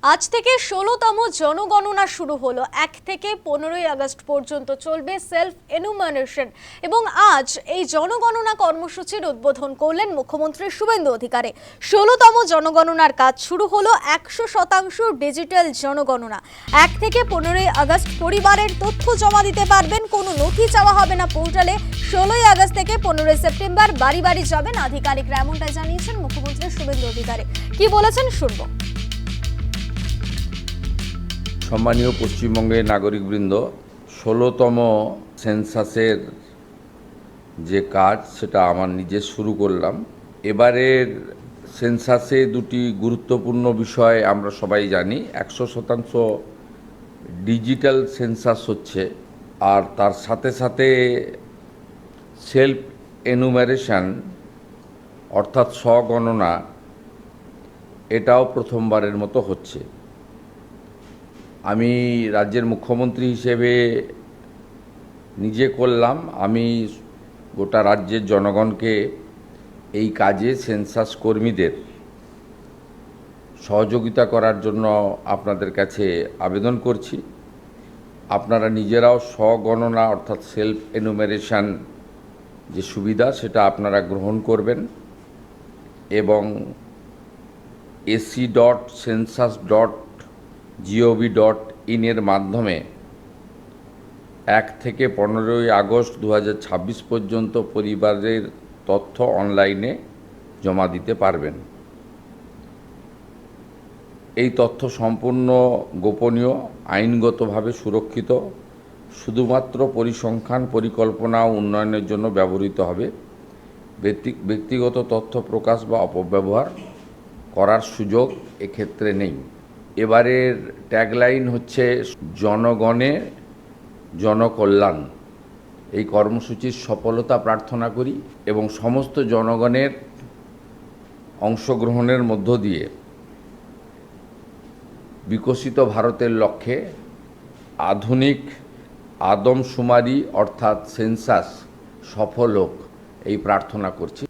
আজ থেকে ১৬তম জনগণনা শুরু হলো। ১ থেকে ১৫ই আগস্ট পর্যন্ত চলবে সেলফ এনুমারেশন এবং আজ এই জনগণনা কর্মসূচির উদ্বোধন করলেন মুখ্যমন্ত্রী শুভেন্দু অধিকারী। ১৬তম জনগণনার কাজ শুরু হলো। ১০০% ডিজিটাল জনগণনা। ১ থেকে ১৫ই আগস্ট পরিবারের তথ্য জমা দিতে পারবেন, কোনো নথি চাওয়া হবে না পোর্টালে। ১৬ই আগস্ট থেকে ১৫ই সেপ্টেম্বর বাড়ি বাড়ি যাবেন আধিকারিকরা, এমনটাই জানিয়েছেন মুখ্যমন্ত্রী শুভেন্দু অধিকারী। কি বলেছেন শুনবো। সম্মানীয় পশ্চিমবঙ্গের নাগরিকবৃন্দ, ১৬তম সেন্সাসের যে কাজ সেটা আমার নিজে শুরু করলাম। এবারের সেন্সাসে দুটি গুরুত্বপূর্ণ বিষয় আমরা সবাই জানি। ১০০% ডিজিটাল সেন্সাস হচ্ছে, আর তার সাথে সাথে সেলফ এনুমারেশন অর্থাৎ স্বগণনা, এটাও প্রথমবারের মতো হচ্ছে। আমি রাজ্যের মুখ্যমন্ত্রী হিসেবে নিজে করলাম। আমি গোটা রাজ্যের জনগণকে এই কাজে সেন্সাস কর্মীদের সহযোগিতা করার জন্য আপনাদের কাছে আবেদন করছি। আপনারা নিজেরাও স্বগণনা অর্থাৎ সেলফ এনুমারেশন যে সুবিধা সেটা আপনারা গ্রহণ করবেন এবং ac.census.gov.in এর মাধ্যমে ১ থেকে ১৫ই আগস্ট ২০২৬ পর্যন্ত পরিবারের তথ্য অনলাইনে জমা দিতে পারবেন। এই তথ্য সম্পূর্ণ গোপনীয়, আইনগতভাবে সুরক্ষিত, শুধুমাত্র পরিসংখ্যান, পরিকল্পনা ও উন্নয়নের জন্য ব্যবহৃত হবে। ব্যক্তিগত তথ্য প্রকাশ বা অপব্যবহার করার সুযোগ এক্ষেত্রে নেই। এবারের ট্যাগলাইন হচ্ছে জনগণের জনকল্যাণ। এই কর্মসূচির সফলতা প্রার্থনা করি এবং সমস্ত জনগণের অংশগ্রহণের মধ্য দিয়ে বিকশিত ভারতের লক্ষ্যে আধুনিক আদমশুমারি অর্থাৎ সেন্সাস সফল হোক, এই প্রার্থনা করছি।